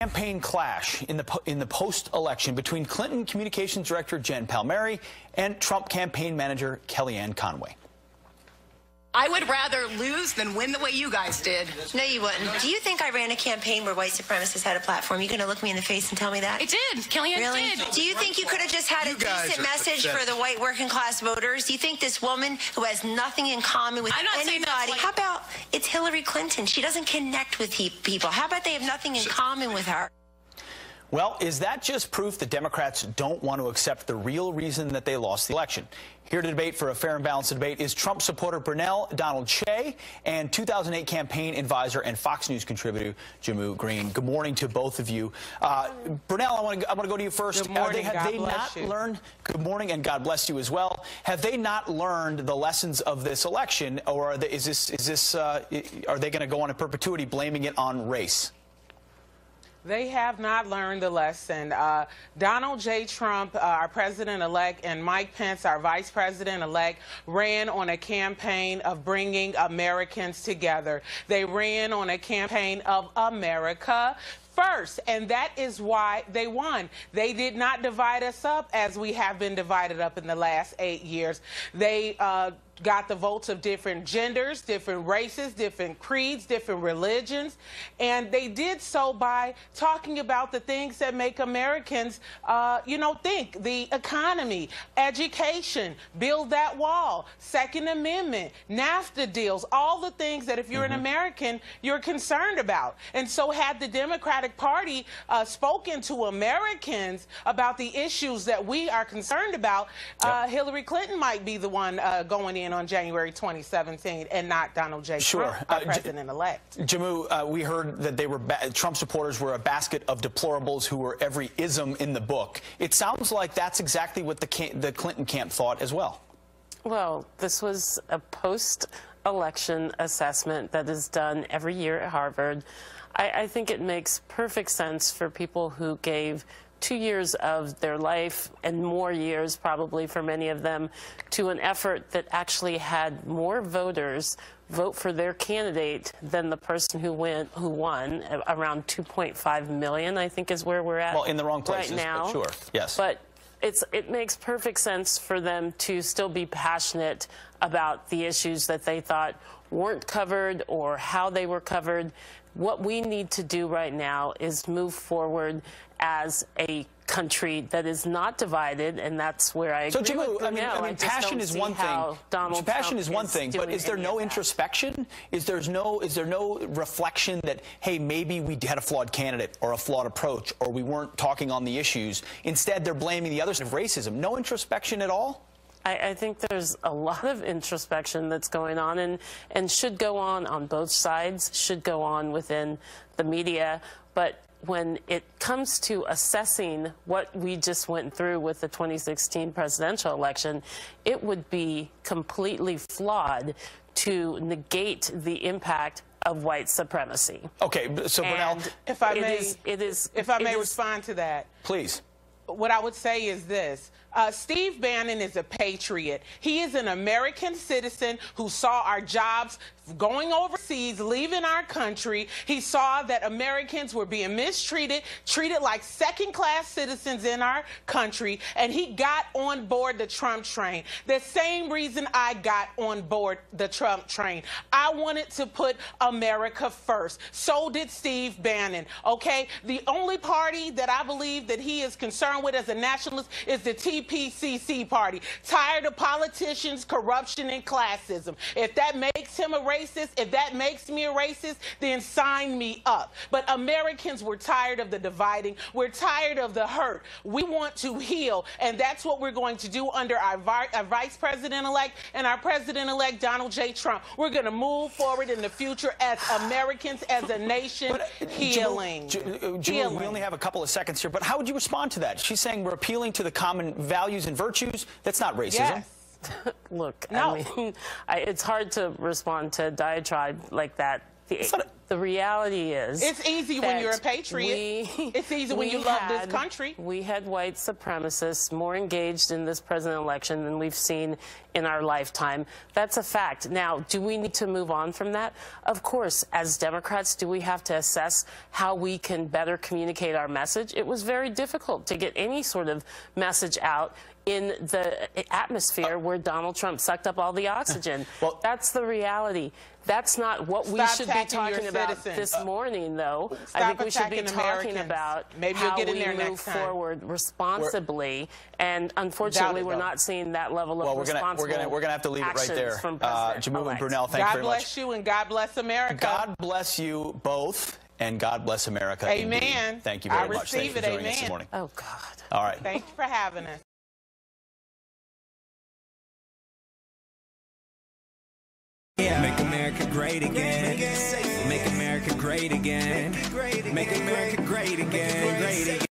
Campaign clash in the post-election between Clinton Communications Director Jen Palmieri and Trump campaign manager Kellyanne Conway. I would rather lose than win the way you guys did. No, you wouldn't. Do you think I ran a campaign where white supremacists had a platform? You going to look me in the face and tell me that? I did. Kellyanne really? did. Do you think you could have just had a decent message for the white working class voters? Do you think this woman who has nothing in common with anybody? How about it's Hillary Clinton? She doesn't connect with people. How about they have nothing in common with her? Well, is that just proof that Democrats don't want to accept the real reason that they lost the election? Here to debate for a fair and balanced debate is Trump supporter Brunell Donald-Kyei and 2008 campaign advisor and Fox News contributor Jimmy Green. Good morning to both of you. Brunell, I want to go to you first. Good morning. Have they not learned? Good morning, and God bless you as well. Have they not learned the lessons of this election, or are they, are they going to go on in perpetuity blaming it on race? They have not learned the lesson. Donald J. Trump, our president-elect, and Mike Pence, our vice president-elect, ran on a campaign of bringing Americans together. They ran on a campaign of America first, and that is why they won. They did not divide us up as we have been divided up in the last 8 years. They got the votes of different genders, different races, different creeds, different religions, and they did so by talking about the things that make Americans, think. The economy, education, build that wall, Second Amendment, NAFTA deals, all the things that if you're an American, you're concerned about. And so had the Democratic Party spoken to Americans about the issues that we are concerned about, Hillary Clinton might be the one going in on January 2017 and not Donald J. Trump, our president-elect. Jamu, we heard that Trump supporters were a basket of deplorables who were every ism in the book. It sounds like that's exactly what the Clinton camp thought as well. Well, this was a post-election assessment that is done every year at Harvard. I think it makes perfect sense for people who gave 2 years of their life, and more years probably for many of them, to an effort that actually had more voters vote for their candidate than the person who won. Around 2.5 million, I think, is where we're at. Well, in the wrong places, right now. but sure, yes. But it makes perfect sense for them to still be passionate about the issues that they thought weren't covered or how they were covered. What we need to do right now is move forward as a country that is not divided, and that's where I agree with Brunell. I mean, passion is one thing. Passion is one thing, but is there no introspection? Is there no reflection that, hey, maybe we had a flawed candidate or a flawed approach, or we weren't talking on the issues? Instead, they're blaming the other side of racism. No introspection at all? I think there's a lot of introspection that's going on and should go on both sides, should go on within the media. But when it comes to assessing what we just went through with the 2016 presidential election, it would be completely flawed to negate the impact of white supremacy. Okay, so Brunell, if I may respond to that, please. What I would say is this. Steve Bannon is a patriot. He is an American citizen who saw our jobs going overseas, leaving our country. He saw that Americans were being mistreated, treated like second-class citizens in our country, and he got on board the Trump train. The same reason I got on board the Trump train. I wanted to put America first. So did Steve Bannon, okay? The only party that I believe that he is concerned with as a nationalist is the TPCC party. Tired of politicians, corruption, and classism. If that makes him a racist, if that makes me a racist, then sign me up. But Americans, we're tired of the dividing. We're tired of the hurt. We want to heal, and that's what we're going to do under our vice president-elect and our president-elect Donald J. Trump. We're going to move forward in the future as Americans, as a nation, healing. We only have a couple of seconds here, but how would you respond to that? She's saying we're appealing to the common values and virtues. That's not racism. Yes. Look, no. I mean, it's hard to respond to a diatribe like that. The reality is, it's easy when you're a patriot. It's easy when you love this country. We had white supremacists more engaged in this president election than we've seen in our lifetime. That's a fact. Now, do we need to move on from that? Of course. As Democrats, do we have to assess how we can better communicate our message? It was very difficult to get any sort of message out in the atmosphere where Donald Trump sucked up all the oxygen. Well, that's the reality. That's not what we should be talking about this morning, though. I think we should be talking about how we move forward responsibly. And unfortunately, we're not seeing that level of responsible actions. We're gonna have to leave it right there. Jamil and Brunell, thank you very much. God bless you and God bless America. God bless you both. And God bless America. Amen. Indeed. Thank you very much. Thank you for joining us this morning. Oh, God. All right. Thank you for having us. Yeah. Make America great again. Make America great again. Make America great again.